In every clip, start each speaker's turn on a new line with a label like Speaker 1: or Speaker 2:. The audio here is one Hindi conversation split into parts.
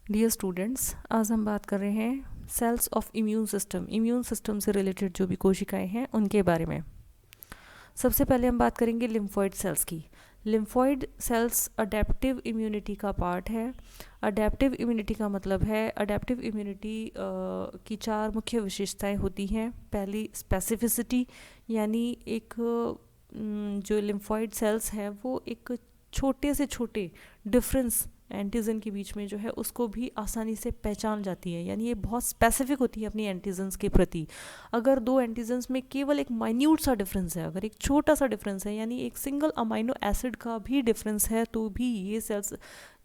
Speaker 1: डियर स्टूडेंट्स, आज हम बात कर रहे हैं सेल्स ऑफ इम्यून सिस्टम से रिलेटेड जो भी कोशिकाएं हैं उनके बारे में। सबसे पहले हम बात करेंगे लिम्फोइड सेल्स की। लिम्फोइड सेल्स अडेप्टिव इम्यूनिटी का पार्ट है। अडेप्टिव इम्यूनिटी का मतलब है, अडेप्टिव इम्यूनिटी की 4 मुख्य विशेषताएं होती हैं। पहली स्पेसिफिसिटी, यानी एक जो लिम्फोइड सेल्स हैं वो एक छोटे से छोटे डिफरेंस एंटीजन के बीच में जो है उसको भी आसानी से पहचान जाती है, यानी ये बहुत स्पेसिफिक होती है अपनी एंटीजन्स के प्रति। अगर 2 एंटीजन्स में केवल एक माइन्यूट सा डिफरेंस है, अगर एक छोटा सा डिफरेंस है, यानी एक सिंगल अमाइनो एसिड का भी डिफरेंस है, तो भी ये सेल्स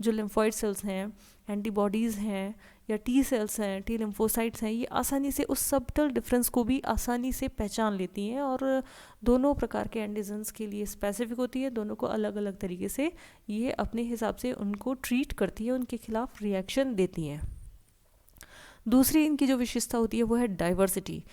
Speaker 1: जो लिम्फोइड सेल्स हैं, एंटीबॉडीज़ हैं या टी सेल्स हैं, टी लिम्फोसाइट्स हैं, ये आसानी से उस सबटल डिफरेंस को भी आसानी से पहचान लेती हैं और दोनों प्रकार के एंटीजन्स के लिए स्पेसिफिक होती है। दोनों को अलग अलग तरीके से ये अपने हिसाब से उनको ट्रीट करती है, उनके खिलाफ रिएक्शन देती हैं। दूसरी इनकी जो विशेषता होती है वो है डाइवर्सिटी।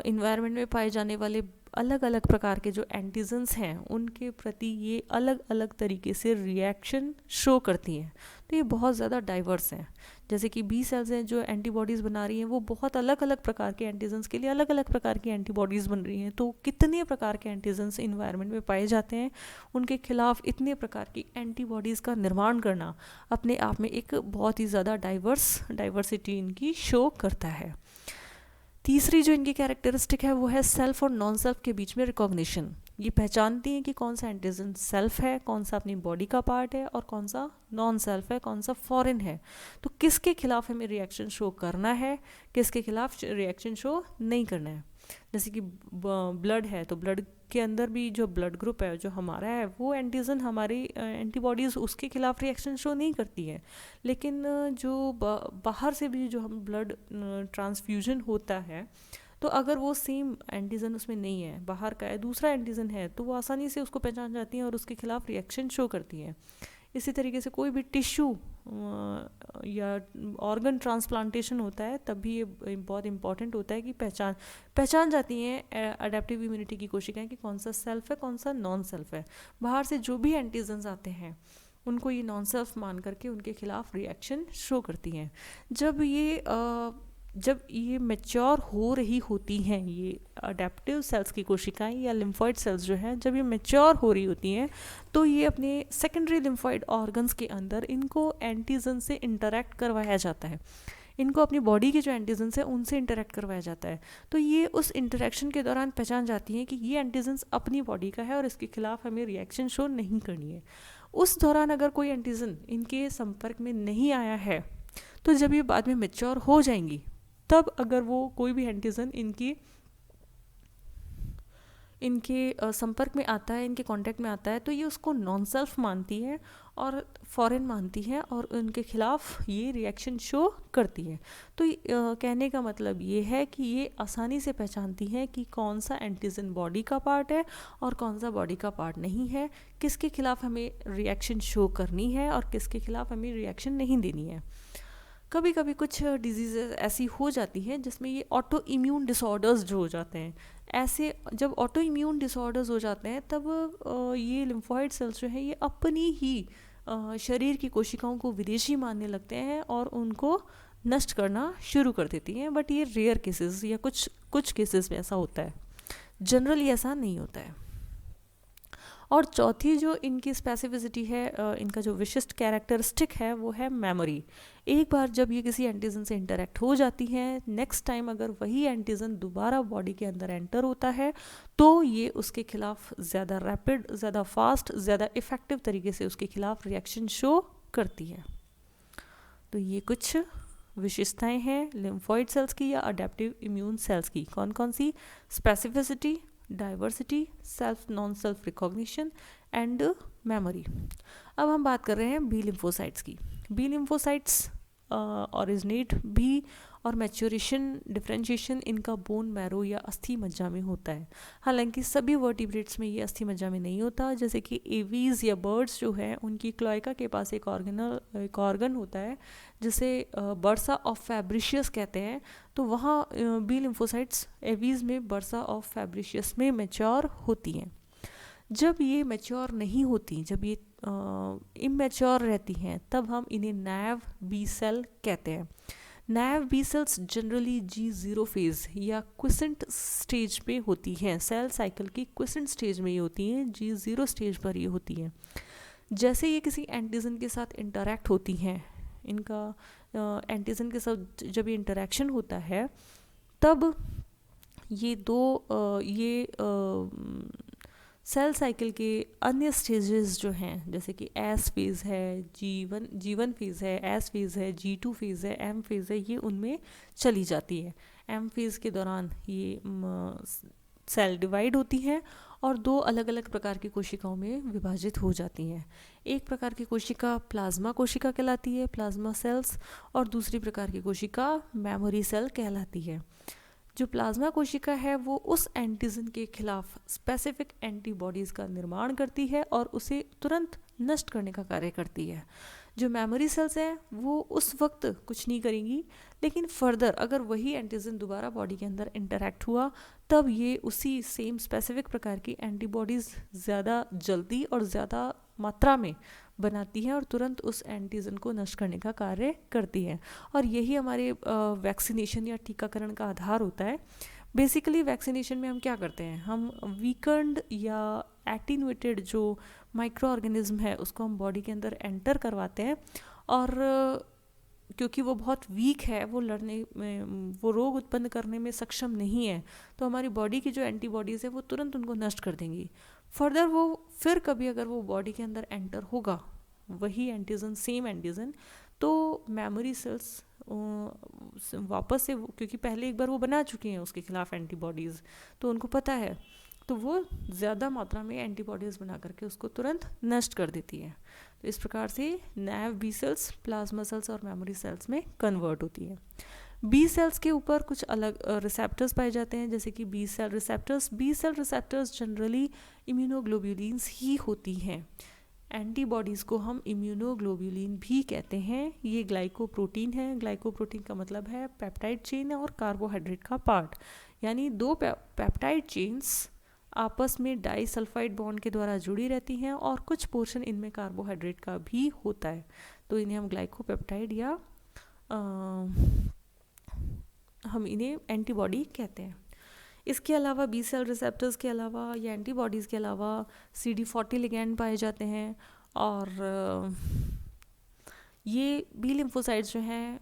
Speaker 1: इन्वायरमेंट में पाए जाने वाले अलग अलग प्रकार के जो एंटीजन्स हैं उनके प्रति ये अलग अलग तरीके से रिएक्शन शो करती हैं, तो ये बहुत ज़्यादा डाइवर्स हैं। जैसे कि बी सेल्स हैं जो एंटीबॉडीज़ बना रही हैं, वो बहुत अलग अलग प्रकार के एंटीजन्स के लिए अलग अलग प्रकार की एंटीबॉडीज़ बन रही हैं। तो कितने प्रकार के एंटीजन्स इन्वायरमेंट में पाए जाते हैं, उनके खिलाफ इतने प्रकार की एंटीबॉडीज़ का निर्माण करना अपने आप में एक बहुत ही ज़्यादा डाइवर्सिटी इनकी शो करता है। तीसरी जो इनकी कैरेक्टरिस्टिक है वो है सेल्फ और नॉन सेल्फ के बीच में रिकॉग्निशन। ये पहचानती हैं कि कौन सा एंटीजन सेल्फ है, कौन सा अपनी बॉडी का पार्ट है और कौन सा नॉन सेल्फ है, कौन सा फॉरेन है। तो किसके खिलाफ हमें रिएक्शन शो करना है, किसके खिलाफ रिएक्शन शो नहीं करना है। जैसे कि ब्लड है, तो ब्लड के अंदर भी जो ब्लड ग्रुप है जो हमारा है, वो एंटीजन हमारी एंटीबॉडीज़ उसके खिलाफ रिएक्शन शो नहीं करती है। लेकिन जो बाहर से भी जो हम ब्लड ट्रांसफ्यूजन होता है, तो अगर वो सेम एंटीजन उसमें नहीं है, बाहर का है, दूसरा एंटीजन है, तो वो आसानी से उसको पहचान जाती हैं और उसके खिलाफ रिएक्शन शो करती हैं। इसी तरीके से कोई भी टिश्यू या ऑर्गन ट्रांसप्लांटेशन होता है, तब भी ये बहुत इंपॉर्टेंट होता है कि पहचान जाती हैं अडेप्टिव इम्यूनिटी की कोशिकाएं कि कौन सा सेल्फ है, कौन सा नॉन सेल्फ है। बाहर से जो भी एंटीजन्स आते हैं उनको ये नॉन सेल्फ मान करके उनके खिलाफ रिएक्शन शो करती हैं। जब ये मैच्योर हो रही होती हैं, ये अडेप्टिव सेल्स की कोशिकाएं या लिम्फोइड सेल्स जो हैं, जब ये मैच्योर हो रही होती हैं, तो ये अपने सेकेंडरी लिम्फोइड ऑर्गन्स के अंदर इनको एंटीजन से इंटरेक्ट करवाया जाता है। इनको अपनी बॉडी के जो एंटीजन्स हैं उनसे इंटरेक्ट करवाया जाता है। तो ये उस इंटरेक्शन के दौरान पहचान जाती हैं कि ये एंटीजन्स अपनी बॉडी का है और इसके खिलाफ हमें रिएक्शन शो नहीं करनी है। उस दौरान अगर कोई एंटीजन इनके संपर्क में नहीं आया है, तो जब ये बाद में मैच्योर हो जाएंगी, तब अगर वो कोई भी एंटीजन इनके संपर्क में आता है, इनके कांटेक्ट में आता है, तो ये उसको नॉन सेल्फ मानती है और फॉरेन मानती है और उनके खिलाफ ये रिएक्शन शो करती है। तो कहने का मतलब ये है कि ये आसानी से पहचानती है कि कौन सा एंटीजन बॉडी का पार्ट है और कौन सा बॉडी का पार्ट नहीं है, किसके खिलाफ हमें रिएक्शन शो करनी है और किसके खिलाफ हमें रिएक्शन नहीं देनी है। कभी कभी कुछ डिजीज़ ऐसी हो जाती हैं जिसमें ये ऑटो इम्यून डिसऑर्डर्स जो हो जाते हैं, ऐसे जब ऑटो इम्यून डिसऑर्डर्स हो जाते हैं तब ये लिम्फोइड सेल्स जो है ये अपनी ही शरीर की कोशिकाओं को विदेशी मानने लगते हैं और उनको नष्ट करना शुरू कर देती हैं। बट ये रेयर केसेस या कुछ केसेस में ऐसा होता है, जनरली ऐसा नहीं होता है। और चौथी जो इनकी स्पेसिफिसिटी है, इनका जो विशिष्ट कैरेक्टरिस्टिक है, वो है मेमोरी। एक बार जब ये किसी एंटीजन से इंटरेक्ट हो जाती हैं, नेक्स्ट टाइम अगर वही एंटीजन दोबारा बॉडी के अंदर एंटर होता है, तो ये उसके खिलाफ ज़्यादा रैपिड, ज़्यादा फास्ट, ज़्यादा इफ़ेक्टिव तरीके से उसके खिलाफ रिएक्शन शो करती है। तो ये कुछ विशेषताएं हैं लिम्फोइड सेल्स की या अडेप्टिव इम्यून सेल्स की। कौन कौन सी? Specificity, diversity, self non self recognition and memory. अब हम बात कर रहे हैं बी लिम्फोसाइट्स की। बी लिम्फोसाइट्स ऑरिजिनेट भी और मैच्योरेशन, डिफरेंशिएशन इनका बोन मैरो या अस्थि मज्जा में होता है। हालांकि सभी वर्टिब्रेट्स में ये अस्थि मज्जा में नहीं होता। जैसे कि एवीज या बर्ड्स जो है, उनकी क्लोएका के पास एक ऑर्गन होता है जिसे बर्सा ऑफ फैब्रिशियस कहते हैं। तो वहाँ बी लिम्फोसाइट्स एवीज में बर्सा ऑफ फैब्रिशियस में मैच्योर होती हैं। जब ये मैच्योर नहीं होती, जब ये इमेच्योर रहती हैं तब हम इन्हें नैव बी सेल कहते हैं। Naive B cells generally G0 phase या क्विसेंट स्टेज पे होती हैं। सेल साइकिल की क्विसेंट स्टेज में ये होती हैं, G0 स्टेज पर ये होती हैं। जैसे ये किसी एंटीजन के साथ इंटरैक्ट होती हैं, इनका एंटीजन के साथ जब ये इंटरेक्शन होता है तब ये सेल साइकिल के अन्य स्टेजेस जो हैं, जैसे कि एस फेज़ है, G1 फेज़ है, एस फेज़ है, G2 फेज़ है, एम फेज़ है, ये उनमें चली जाती है। एम फेज़ के दौरान ये सेल डिवाइड होती हैं और दो अलग अलग प्रकार की कोशिकाओं में विभाजित हो जाती हैं। एक प्रकार की कोशिका प्लाज्मा कोशिका कहलाती है, प्लाज्मा सेल्स, और दूसरी प्रकार की कोशिका मेमोरी सेल कहलाती है। जो प्लाज्मा कोशिका है वो उस एंटीजन के खिलाफ स्पेसिफिक एंटीबॉडीज़ का निर्माण करती है और उसे तुरंत नष्ट करने का कार्य करती है। जो मेमोरी सेल्स हैं वो उस वक्त कुछ नहीं करेंगी, लेकिन फर्दर अगर वही एंटीजन दोबारा बॉडी के अंदर इंटरैक्ट हुआ तब ये उसी सेम स्पेसिफिक प्रकार की एंटीबॉडीज़ ज़्यादा जल्दी और ज़्यादा मात्रा में बनाती है और तुरंत उस एंटीजन को नष्ट करने का कार्य करती है। और यही हमारे वैक्सीनेशन या टीकाकरण का आधार होता है। बेसिकली वैक्सीनेशन में हम क्या करते हैं, हम वीकेंड या एटीन्यूएटेड जो माइक्रो ऑर्गेनिज्म है उसको हम बॉडी के अंदर एंटर करवाते हैं, और क्योंकि वो बहुत वीक है, वो लड़ने में, वो रोग उत्पन्न करने में सक्षम नहीं है, तो हमारी बॉडी की जो एंटीबॉडीज़ है वो तुरंत उनको नष्ट कर देंगी। फर्दर वो फिर कभी अगर वो बॉडी के अंदर एंटर होगा वही एंटीजन, सेम एंटीजन, तो मेमोरी सेल्स वापस से, क्योंकि पहले एक बार वो बना चुके हैं उसके खिलाफ एंटीबॉडीज़, तो उनको पता है, तो वो ज़्यादा मात्रा में एंटीबॉडीज़ बना करके उसको तुरंत नष्ट कर देती है। तो इस प्रकार से नैव बी सेल्स प्लाज्मा सेल्स और मेमोरी सेल्स में कन्वर्ट होती है। बी सेल्स के ऊपर कुछ अलग रिसेप्टर्स पाए जाते हैं, जैसे कि B cell receptors. B cell receptors generally immunoglobulins ही होती हैं। एंटीबॉडीज़ को हम इम्यूनोग्लोब्युलिन भी कहते हैं। ये ग्लाइकोप्रोटीन है। ग्लाइकोप्रोटीन का मतलब है पेप्टाइड चेन और कार्बोहाइड्रेट का पार्ट, यानी दो पेप्टाइड चेन्स आपस में डाइसल्फाइड बॉन्ड के द्वारा जुड़ी रहती हैं और कुछ पोर्शन इनमें कार्बोहाइड्रेट का भी होता है, तो इन्हें हम ग्लाइकोपेप्टाइड या हम इन्हें एंटीबॉडी कहते हैं। इसके अलावा बी सेल रिसेप्टर्स के अलावा या एंटीबॉडीज़ के अलावा CD40 लिगैंड पाए जाते हैं, और ये बी लिम्फोसाइट्स जो हैं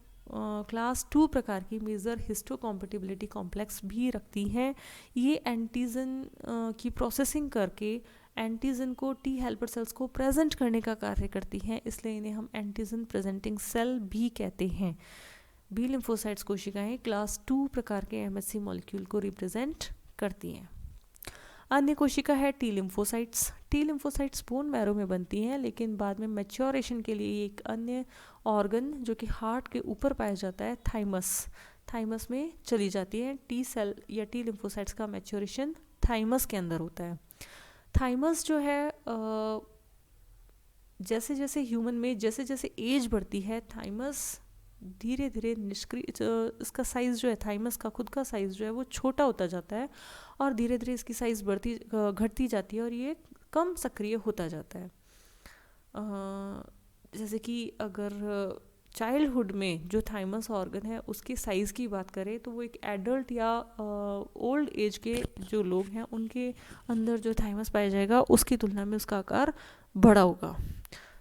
Speaker 1: क्लास 2 प्रकार की मेजर हिस्टोकॉम्पेटिबिलिटी कॉम्प्लेक्स भी रखती हैं। ये एंटीजन की प्रोसेसिंग करके एंटीजन को टी हेल्पर सेल्स को प्रेजेंट करने का कार्य करती हैं, इसलिए इन्हें हम एंटीजन प्रेजेंटिंग सेल भी कहते हैं। बी लिम्फोसाइट्स कोशिकाएं क्लास 2 प्रकार के MHC मॉलिक्यूल को रिप्रेजेंट करती हैं। अन्य कोशिका है T lymphocytes. T lymphocytes bone marrow में बनती हैं, लेकिन बाद में मैच्योरेशन के लिए एक अन्य ऑर्गन जो कि हार्ट के ऊपर पाया जाता है, थाइमस में चली जाती है। टी सेल या टी लिम्फोसाइट्स का मैच्योरेशन थाइमस के अंदर होता है। थाइमस जो है जैसे जैसे ह्यूमन में जैसे जैसे एज बढ़ती है, थाइमस धीरे धीरे निष्क्रिय, इसका साइज़ जो है, थाइमस का खुद का साइज़ जो है वो छोटा होता जाता है और धीरे धीरे इसकी साइज़ घटती जाती है और ये कम सक्रिय होता जाता है। जैसे कि अगर चाइल्डहुड में जो थाइमस ऑर्गन है उसके साइज़ की बात करें तो वो एक एडल्ट या ओल्ड एज के जो लोग हैं उनके अंदर जो थाइमस पाया जाएगा उसकी तुलना में उसका आकार बड़ा होगा।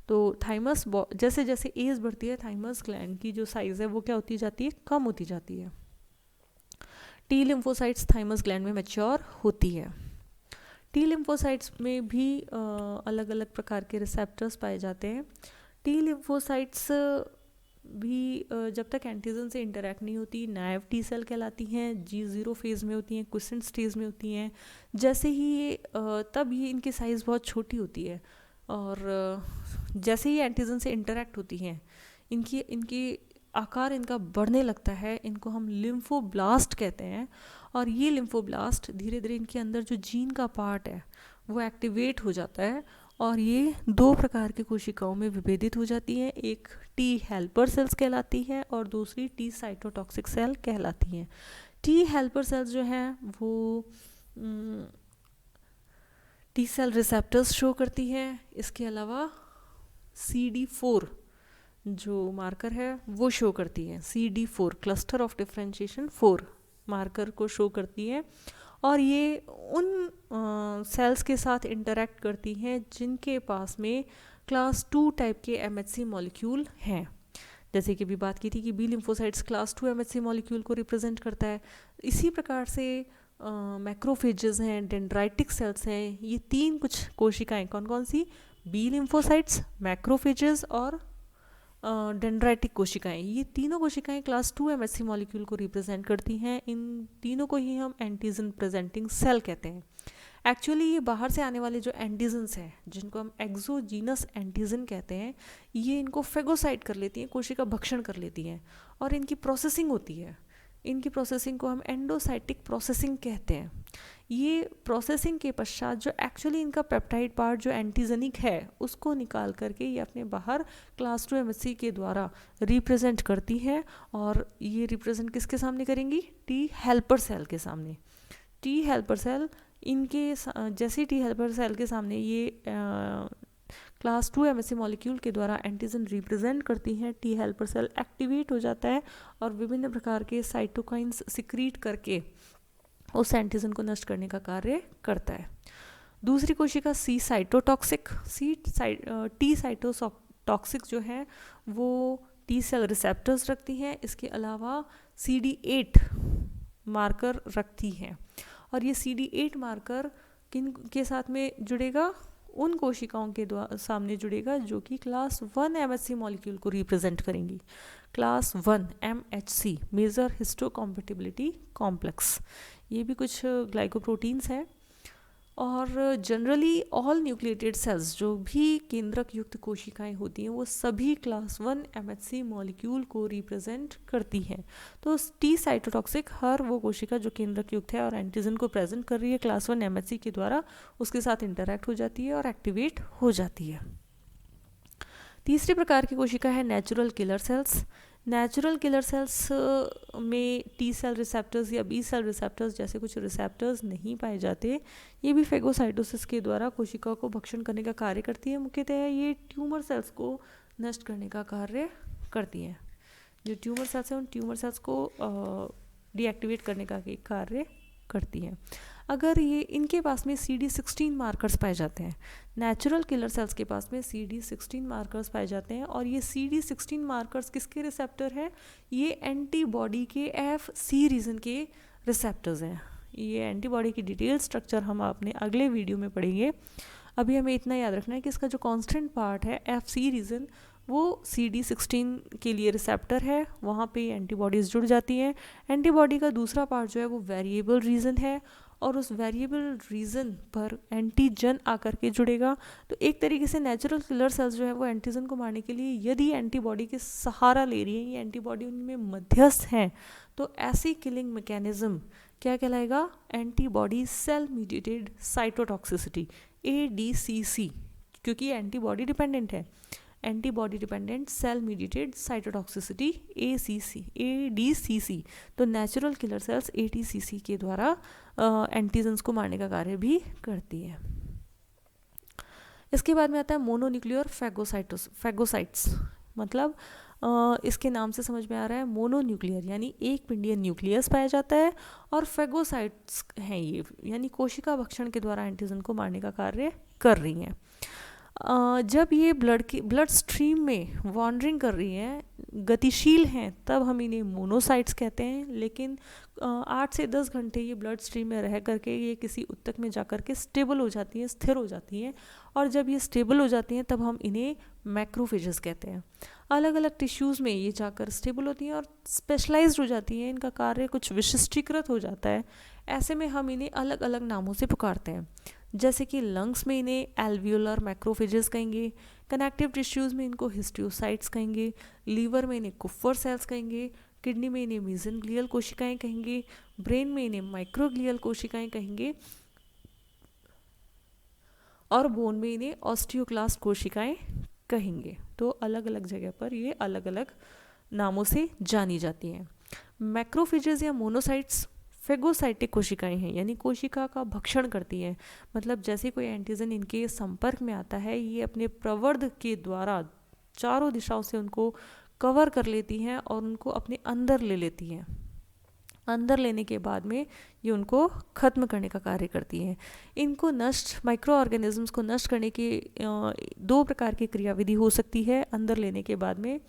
Speaker 1: तो थाइमस जैसे जैसे एज बढ़ती है, थाइमस ग्लैंड की जो साइज़ है वो क्या होती जाती है, कम होती जाती है। टी लिम्फोसाइट्स थाइमस ग्लैंड में मैच्योर होती है। टी लिम्फोसाइट्स में भी अलग अलग प्रकार के रिसेप्टर्स पाए जाते हैं। टी लिम्फोसाइट्स भी जब तक एंटीजन से इंटरैक्ट नहीं होती नैव टी सेल कहलाती हैं, G0 फेज़ में होती हैं, क्विसेंट स्टेज में होती हैं। जैसे ही तब ये इनकी साइज़ बहुत छोटी होती है और जैसे ही एंटीजन से इंटरैक्ट होती हैं इनकी आकार इनका बढ़ने लगता है। इनको हम लिम्फोब्लास्ट कहते हैं और ये लिम्फोब्लास्ट धीरे धीरे इनके अंदर जो जीन का पार्ट है वो एक्टिवेट हो जाता है और ये दो प्रकार की कोशिकाओं में विभेदित हो जाती हैं। एक टी हेल्पर सेल्स कहलाती है और दूसरी टी साइटोटॉक्सिक सेल कहलाती हैं। टी हेल्पर सेल्स जो हैं वो टी सेल रिसेप्टर्स शो करती हैं। इसके अलावा CD4 जो मार्कर है वो शो करती है। CD4 cluster of differentiation 4 marker को शो करती है, और ये उन सेल्स के साथ इंटरेक्ट करती हैं जिनके पास में क्लास 2 टाइप के MHC मॉलिक्यूल हैं। जैसे कि अभी बात की थी कि B lymphocytes class 2 MHC molecule को रिप्रेजेंट करता है। इसी प्रकार से मैक्रोफेजेस हैं, डेंड्राइटिक सेल्स हैं, ये 3 कुछ कोशिकाएं कौन कौन सी, बी लिम्फोसाइट्स, मैक्रोफेजेस और डेंड्राइटिक कोशिकाएं, ये तीनों कोशिकाएं क्लास 2 MHC मॉलिक्यूल को रिप्रेजेंट करती हैं। इन तीनों को ही हम एंटीजन प्रेजेंटिंग सेल कहते हैं। एक्चुअली ये बाहर से आने वाले जो एंटीजन्स हैं, जिनको हम एक्सोजीनस एंटीजन कहते हैं, ये इनको फेगोसाइट कर लेती हैं, कोशिका भक्षण कर लेती हैं, और इनकी प्रोसेसिंग होती है। इनकी प्रोसेसिंग को हम एंडोसाइटिक प्रोसेसिंग कहते हैं। ये प्रोसेसिंग के पश्चात जो एक्चुअली इनका पेप्टाइड पार्ट जो एंटीजनिक है उसको निकाल करके ये अपने बाहर क्लास 2 MHC के द्वारा रिप्रेजेंट करती है, और ये रिप्रेजेंट किसके सामने करेंगी, टी हेल्पर सेल के सामने। टी हेल्पर सेल इनके जैसे टी हेल्पर सेल के सामने ये क्लास 2 MHC मॉलिक्यूल के द्वारा एंटीजन रिप्रेजेंट करती हैं, टी हेल्पर सेल एक्टिवेट हो जाता है और विभिन्न प्रकार के साइटोकाइंस सिक्रीट करके उस एंटीजन को नष्ट करने का कार्य करता है। दूसरी कोशिका सी साइटोटॉक्सिक, टी साइटोटॉक्सिक जो है वो टी सेल रिसेप्टर्स रखती हैं, इसके अलावा CD8 मार्कर रखती हैं, और ये CD8 मार्कर किन के साथ में जुड़ेगा, उन कोशिकाओं के सामने जुड़ेगा जो कि क्लास 1 MHC मॉलिक्यूल को रिप्रेजेंट करेंगी। क्लास 1 MHC मेजर हिस्टोकॉम्पेटिबिलिटी कॉम्प्लेक्स, ये भी कुछ ग्लाइकोप्रोटीन्स हैं। और जनरली ऑल न्यूक्लिएटेड सेल्स, जो भी केंद्रक युक्त कोशिकाएं होती हैं, वो सभी क्लास 1 MHC मॉलिक्यूल को रिप्रेजेंट करती हैं। तो टी साइटोटॉक्सिक हर वो कोशिका जो केंद्रक युक्त है और एंटीजन को प्रेजेंट कर रही है क्लास 1 MHC के द्वारा, उसके साथ इंटरैक्ट हो जाती है और एक्टिवेट हो जाती है। तीसरे प्रकार की कोशिका है natural killer sales. Natural killer sales में टी सेल रिसेप्टर्स या बी सेल रिसेप्टर्स जैसे कुछ रिसेप्टर्स नहीं पाए जाते। ये भी फेगोसाइटोसिस के द्वारा कोशिका को भक्षण करने का कार्य करती है। मुख्यतः ये ट्यूमर सेल्स को नष्ट करने का कार्य करती हैं। जो ट्यूमर सेल्स हैं उन ट्यूमर सेल्स को डीएक्टिवेट करने का कार्य करती हैं। अगर ये इनके पास में CD16 मार्कर्स पाए जाते हैं, नेचुरल किलर सेल्स के पास में CD16 मार्कर्स पाए जाते हैं, और ये CD16 मार्कर्स किसके रिसेप्टर हैं, ये एंटीबॉडी के FC रीजन के रिसेप्टर्स हैं। ये एंटीबॉडी की डिटेल स्ट्रक्चर हम अपने अगले वीडियो में पढ़ेंगे। अभी हमें इतना याद रखना है कि इसका जो कांस्टेंट पार्ट है FC रीजन, वो CD16 के लिए रिसेप्टर है, वहाँ पे एंटीबॉडीज़ जुड़ जाती हैं। एंटीबॉडी का दूसरा पार्ट जो है वो वेरिएबल रीजन है, और उस वेरिएबल रीजन पर एंटीजन आकर के जुड़ेगा। तो एक तरीके से नेचुरल किलर सेल्स जो है वो एंटीजन को मारने के लिए यदि एंटीबॉडी के सहारा ले रही है, ये एंटीबॉडी उनमें मध्यस्थ हैं, तो ऐसी किलिंग मैकेनिज्म क्या कहलाएगा, antibody cell mediated cytotoxicity, ADCC, क्योंकि एंटीबॉडी डिपेंडेंट है, antibody dependent cell mediated cytotoxicity ADCC। तो नेचुरल किलर सेल्स ADCC के द्वारा एंटीजन्स को मारने का कार्य भी करती है। इसके बाद में आता है मोनोन्यूक्लियर फेगोसाइट्स, मतलब इसके नाम से समझ में आ रहा है मोनोन्यूक्लियर यानी एक पिंडीय न्यूक्लियस पाया जाता है, और फेगोसाइट्स हैं ये, यानी कोशिका भक्षण के द्वारा एंटीजन को मारने का कार्य कर रही हैं। जब ये ब्लड स्ट्रीम में वॉन्डरिंग कर रही हैं, गतिशील हैं, तब हम इन्हें मोनोसाइट्स कहते हैं। लेकिन 8 से 10 घंटे ये ब्लड स्ट्रीम में रह करके ये किसी उत्तक में जा कर के स्टेबल हो जाती हैं, स्थिर हो जाती हैं, और जब ये स्टेबल हो जाती हैं तब हम इन्हें मैक्रोफेजेस कहते हैं। अलग अलग टिश्यूज़ में ये जाकर स्टेबल होती हैं और स्पेशलाइज्ड हो जाती हैं, इनका कार्य कुछ विशिष्टीकृत हो जाता है। ऐसे में हम इन्हें अलग अलग नामों से पुकारते हैं, जैसे कि लंग्स में इन्हें एल्वियोलर मैक्रोफेजेस कहेंगे, कनेक्टिव टिश्यूज़ में इनको हिस्टियोसाइट्स कहेंगे, लीवर में इन्हें कुफर सेल्स कहेंगे, किडनी में इन्हें मेसेनग्लियल कोशिकाएं कहेंगे, ब्रेन में इन्हें माइक्रोग्लियल कोशिकाएं कहेंगे, और बोन में इन्हें ऑस्टियोक्लास्ट कोशिकाएं कहेंगे। तो अलग अलग जगह पर ये अलग अलग नामों से जानी जाती हैं। मैक्रोफेजेस या मोनोसाइट्स फेगोसाइटिक कोशिकाएं हैं, यानी कोशिका का भक्षण करती हैं। मतलब जैसे कोई एंटीजन इनके संपर्क में आता है, ये अपने प्रवर्ध के द्वारा चारों दिशाओं से उनको कवर कर लेती हैं और उनको अपने अंदर ले लेती हैं। अंदर लेने के बाद में ये उनको ख़त्म करने का कार्य करती हैं। इनको नष्ट, माइक्रो ऑर्गेनिजम्स को नष्ट करने की दो प्रकार की क्रियाविधि हो सकती है। अंदर लेने के बाद में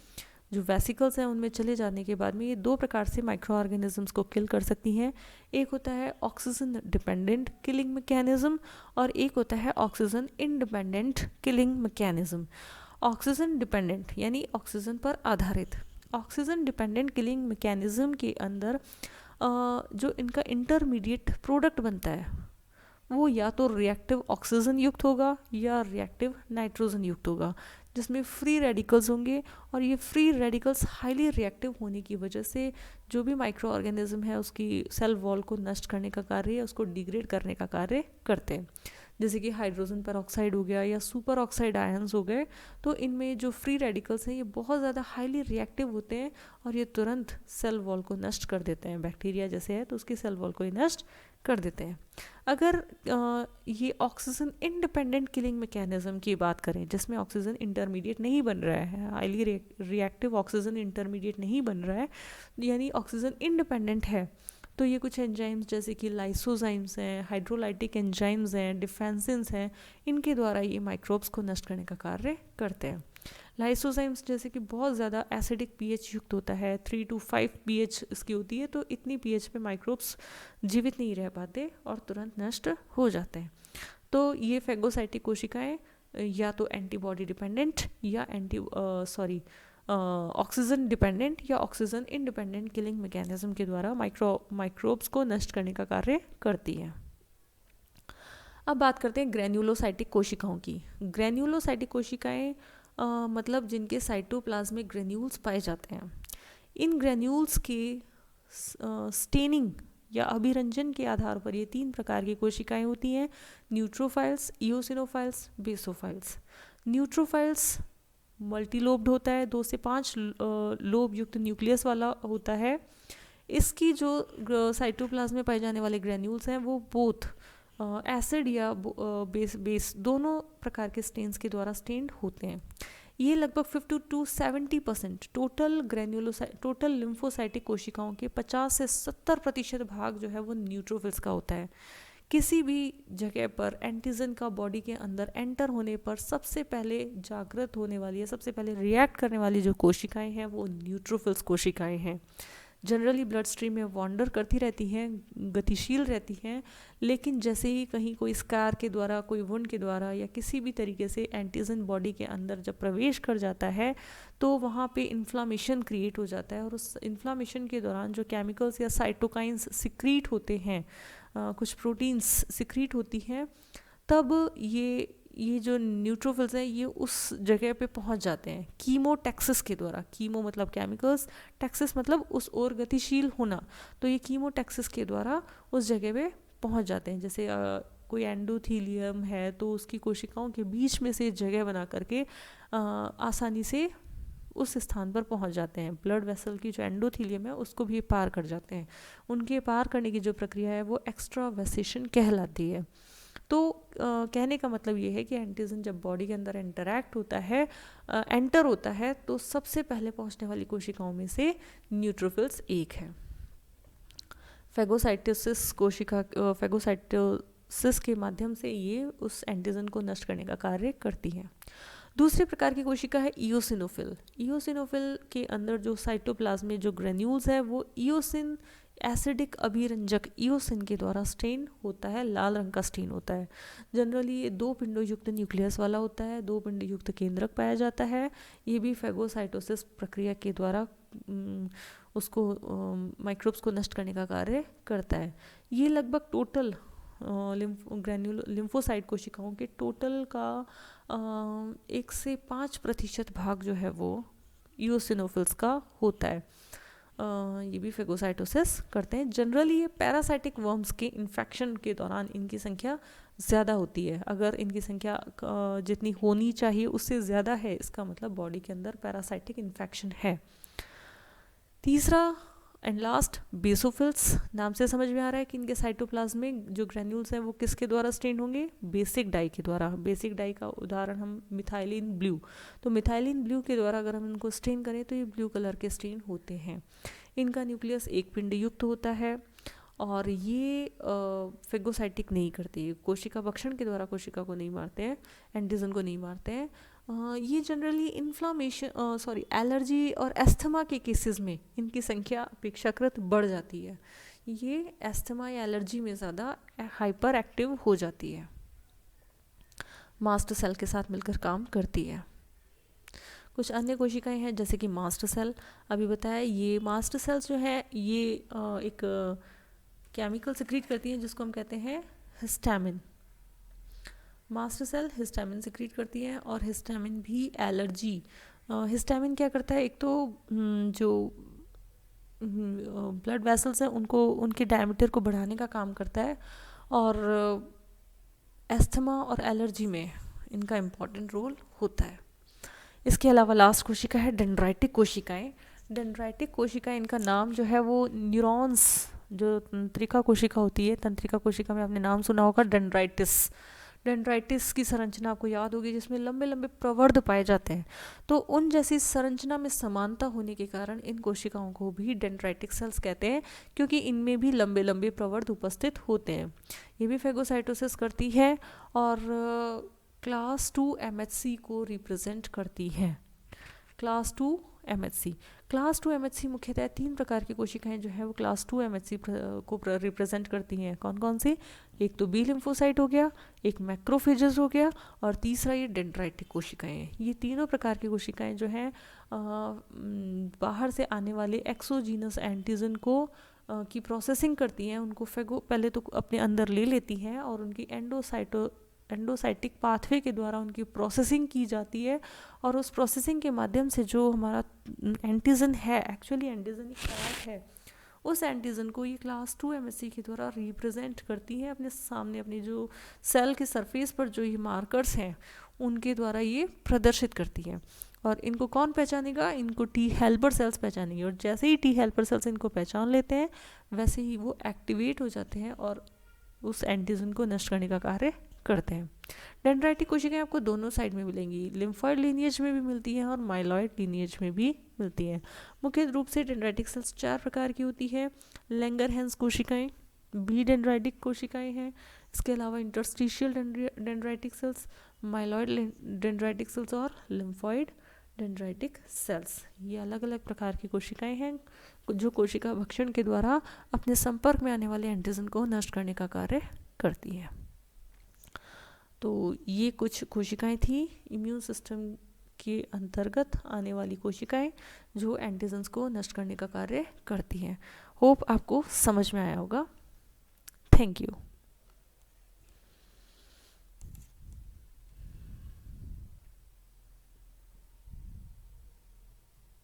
Speaker 1: जो वेसिकल्स हैं उनमें चले जाने के बाद में ये दो प्रकार से माइक्रो ऑर्गेनिजम्स को किल कर सकती हैं। एक होता है ऑक्सीजन डिपेंडेंट किलिंग मैकेनिज्म और एक होता है oxygen independent killing mechanism. Oxygen dependent यानी ऑक्सीजन पर आधारित। ऑक्सीजन डिपेंडेंट किलिंग मैकेनिज्म के अंदर जो इनका इंटरमीडिएट प्रोडक्ट बनता है वो या तो रिएक्टिव ऑक्सीजन युक्त होगा या रिएक्टिव नाइट्रोजन युक्त होगा, जिसमें फ्री रेडिकल्स होंगे। और ये फ्री रेडिकल्स हाईली रिएक्टिव होने की वजह से जो भी माइक्रो ऑर्गेनिज्म है उसकी सेल वॉल को नष्ट करने का कार्य या उसको डिग्रेड करने का कार्य करते हैं। जैसे कि हाइड्रोजन पेरोक्साइड हो गया या सुपर ऑक्साइड आयंस हो गए, तो इनमें जो फ्री रेडिकल्स हैं ये बहुत ज़्यादा हाईली रिएक्टिव होते हैं और ये तुरंत सेल वॉल को नष्ट कर देते हैं। बैक्टीरिया जैसे है तो उसकी सेल वॉल को ही नष्ट कर देते हैं। अगर ये ऑक्सीजन इंडिपेंडेंट किलिंग मैकेनिज्म की बात करें जिसमें ऑक्सीजन इंटरमीडिएट नहीं बन रहा है, हाईली रिएक्टिव ऑक्सीजन इंटरमीडिएट नहीं बन रहा है, यानी ऑक्सीजन इंडिपेंडेंट है, तो ये कुछ एंजाइम्स जैसे कि लाइसोजाइम्स हैं, हाइड्रोलाइटिक एंजाइम्स हैं, डिफेंसिन्स हैं, इनके द्वारा ये माइक्रोब्स को नष्ट करने का कार्य करते हैं। लाइसोजाइम्स जैसे कि बहुत ज़्यादा एसिडिक पीएच युक्त होता है, 3 to 5 पीएच इसकी होती है, तो इतनी पीएच पे माइक्रोब्स जीवित नहीं रह पाते और तुरंत नष्ट हो जाते हैं। तो ये फेगोसाइटिक कोशिकाएं या तो एंटीबॉडी डिपेंडेंट या ऑक्सीजन डिपेंडेंट या ऑक्सीजन इंडिपेंडेंट किलिंग मैकेनिज्म के द्वारा माइक्रोब्स को नष्ट करने का कार्य करती है। अब बात करते हैं ग्रेन्युलोसाइटिक कोशिकाओं की। ग्रेन्युलोसाइटिक कोशिकाएं मतलब जिनके साइटोप्लाज्मिक ग्रेन्यूल्स पाए जाते हैं। इन ग्रेन्यूल्स के स्टेनिंग या अभिरंजन के आधार पर ये 3 प्रकार की कोशिकाएं होती हैं: न्यूट्रोफाइल्स, इओसिनोफाइल्स, बेसोफाइल्स। न्यूट्रोफाइल्स मल्टीलोब्ड होता है, 2 से 5 लोब युक्त न्यूक्लियस वाला होता है। इसकी जो साइटोप्लाज्म में पाए जाने वाले ग्रेन्यूल्स हैं वो बोथ एसिड या बेस दोनों प्रकार के स्टेन्स के द्वारा स्टेन्ड होते हैं। ये लगभग 50 to 70% टोटल लिम्फोसाइटिक कोशिकाओं के 50 से 70% भाग जो है वो न्यूट्रोफिल्स का होता है। किसी भी जगह पर एंटीजन का बॉडी के अंदर एंटर होने पर सबसे पहले जागृत होने वाली या सबसे पहले रिएक्ट करने वाली जो कोशिकाएं हैं वो न्यूट्रोफिल्स कोशिकाएं हैं। जनरली ब्लड स्ट्रीम में वॉन्डर करती रहती हैं, गतिशील रहती हैं, लेकिन जैसे ही कहीं कोई स्कार के द्वारा, कोई वुंड के द्वारा या किसी भी तरीके से एंटीजन बॉडी के अंदर जब प्रवेश कर जाता है तो वहाँ पे इन्फ्लामेशन क्रिएट हो जाता है और उस इन्फ्लामेशन के दौरान जो केमिकल्स या साइटोकाइंस सिक्रीट होते हैं, कुछ प्रोटीन्स सिक्रीट होती हैं, तब ये जो न्यूट्रोफिल्स हैं ये उस जगह पे पहुंच जाते हैं कीमोटैक्सिस के द्वारा। कीमो मतलब केमिकल्स, टैक्सिस मतलब उस ओर गतिशील होना, तो ये कीमोटैक्सिस के द्वारा उस जगह पे पहुंच जाते हैं। जैसे कोई एंडोथीलियम है तो उसकी कोशिकाओं के बीच में से जगह बना करके आसानी से उस स्थान पर पहुंच जाते हैं। ब्लड वेसल की जो एंडोथीलियम है उसको भी पार कर जाते हैं। उनके पार करने की जो प्रक्रिया है वो एक्स्ट्रावेसेशन कहलाती है। तो कहने का मतलब ये है कि एंटीजन जब बॉडी के अंदर एंटर होता है तो सबसे पहले पहुंचने वाली कोशिकाओं में से न्यूट्रोफिल्स एक है। फेगोसाइटोसिस के माध्यम से ये उस एंटीजन को नष्ट करने का कार्य करती है। दूसरे प्रकार की कोशिका है इओसिनोफिल। इओसिनोफिल के अंदर जो साइटोप्लाज्म में जो ग्रेन्यूल्स है वो इओसिन एसिडिक अभिरंजक इओसिन के द्वारा स्टेन होता है, लाल रंग का स्टेन होता है। जनरली ये 2 पिंडों युक्त न्यूक्लियस वाला होता है, 2 पिंड युक्त केंद्रक पाया जाता है। ये भी फेगोसाइटोसिस प्रक्रिया के द्वारा उसको माइक्रोब्स को नष्ट करने का कार्य करता है। ये लगभग टोटल लिम्फोसाइट कोशिकाओं के टोटल का 1 से 5% भाग जो है वो इओसिनोफिल्स का होता है। ये भी फेगोसाइटोसिस करते हैं। जनरली ये पैरासाइटिक वर्म्स के इन्फेक्शन के दौरान इनकी संख्या ज़्यादा होती है। अगर इनकी संख्या जितनी होनी चाहिए उससे ज़्यादा है, इसका मतलब बॉडी के अंदर पैरासाइटिक इन्फेक्शन है। तीसरा एंड लास्ट बेसोफिल्स, नाम से समझ में आ रहा है कि इनके साइटोप्लाज्म में जो ग्रैन्यूल्स हैं वो किसके द्वारा स्टेन होंगे, बेसिक डाई के द्वारा। बेसिक डाई का उदाहरण हम मिथाइलिन ब्लू, तो मिथाइलिन ब्लू के द्वारा अगर हम इनको स्टेन करें तो ये ब्लू कलर के स्टेन होते हैं। इनका न्यूक्लियस एक पिंड युक्त होता है और ये फेगोसाइटिक नहीं करती है, कोशिका भक्षण के द्वारा कोशिका को नहीं मारते हैं, एंटीजन को नहीं मारते हैं। ये जनरली इन्फ्लामेशन एलर्जी और एस्थमा के केसेस में इनकी संख्या अपेक्षाकृत बढ़ जाती है। ये एस्थमा या एलर्जी में ज़्यादा हाइपर एक्टिव हो जाती है, मास्ट सेल के साथ मिलकर काम करती है। कुछ अन्य कोशिकाएं हैं जैसे कि मास्ट सेल, अभी बताया ये मास्ट सेल्स जो है ये एक केमिकल सिक्रीट करती हैं जिसको हम कहते हैं histamine. Mast cell histamine secrete करती है और हिस्टामिन भी एलर्जी, हिस्टामिन क्या करता है, एक तो जो ब्लड वेसल्स हैं उनको उनके डायमीटर को बढ़ाने का काम करता है और एस्थमा और एलर्जी में इनका इम्पॉर्टेंट रोल होता है। इसके अलावा लास्ट कोशिका है डेंड्राइटिक कोशिकाएं। डेंड्राइटिक कोशिकाएं, इनका नाम जो है वो न्यूरॉन्स, जो तंत्रिका कोशिका होती है, तंत्रिका कोशिका में आपने नाम सुना होगा डेंड्राइटिस। डेंड्राइटिस की संरचना आपको याद होगी जिसमें लंबे लंबे प्रवर्ध पाए जाते हैं, तो उन जैसी संरचना में समानता होने के कारण इन कोशिकाओं को भी डेंड्राइटिक सेल्स कहते हैं, क्योंकि इनमें भी लंबे लंबे प्रवर्ध उपस्थित होते हैं। ये भी फेगोसाइटोसिस करती है और क्लास 2 MHC को रिप्रेजेंट करती है। क्लास 2 MHC, क्लास 2 MHC मुख्यतः 3 प्रकार की कोशिकाएं जो है वो क्लास 2 MHC को रिप्रेजेंट करती हैं। कौन कौन सी, एक तो बी लिम्फोसाइट हो गया, एक मैक्रोफेजेस हो गया और तीसरा ये डेंड्राइटिक कोशिकाएं हैं। ये तीनों प्रकार की कोशिकाएं जो हैं बाहर से आने वाले एक्सोजीनस एंटीजन को की प्रोसेसिंग करती हैं, उनको पहले तो अपने अंदर ले लेती हैं और उनकी एंडोसाइटिक पाथवे के द्वारा उनकी प्रोसेसिंग की जाती है और उस प्रोसेसिंग के माध्यम से जो हमारा एंटीजन है, एक्चुअली एंटीजन एक पार्ट है, उस एंटीजन को ये क्लास 2 MHC के द्वारा रिप्रेजेंट करती है अपने सामने, अपनी जो सेल के सरफेस पर जो ये मार्कर्स हैं उनके द्वारा ये प्रदर्शित करती है। और इनको कौन पहचानेगा, इनको टी हेल्पर सेल्स पहचानेंगे और जैसे ही टी हेल्पर सेल्स इनको पहचान लेते हैं वैसे ही वो एक्टिवेट हो जाते हैं और उस एंटीजन को नष्ट करने का कार्य करते हैं। डेंड्राइटिक कोशिकाएं आपको दोनों साइड में मिलेंगी, लिम्फॉइड लीनिएज में भी मिलती हैं और माइलॉइड लीनिएज में भी मिलती हैं। मुख्य रूप से डेंड्राइटिक सेल्स 4 प्रकार की होती है। लैंगरहैंस कोशिकाएं, बी डेंड्राइटिक कोशिकाएं हैं। इसके अलावा interstitial dendritic sales, myeloid dendritic sales और लिम्फॉइड डेंड्राइटिक सेल्स, ये अलग अलग प्रकार की कोशिकाएं हैं जो कोशिका भक्षण के द्वारा अपने संपर्क में आने वाले एंटीजन को नष्ट करने का कार्य करती हैं। तो ये कुछ कोशिकाएं थी इम्यून सिस्टम के अंतर्गत आने वाली कोशिकाएं जो एंटीजन्स को नष्ट करने का कार्य करती हैं। होप आपको समझ में आया होगा। Thank you.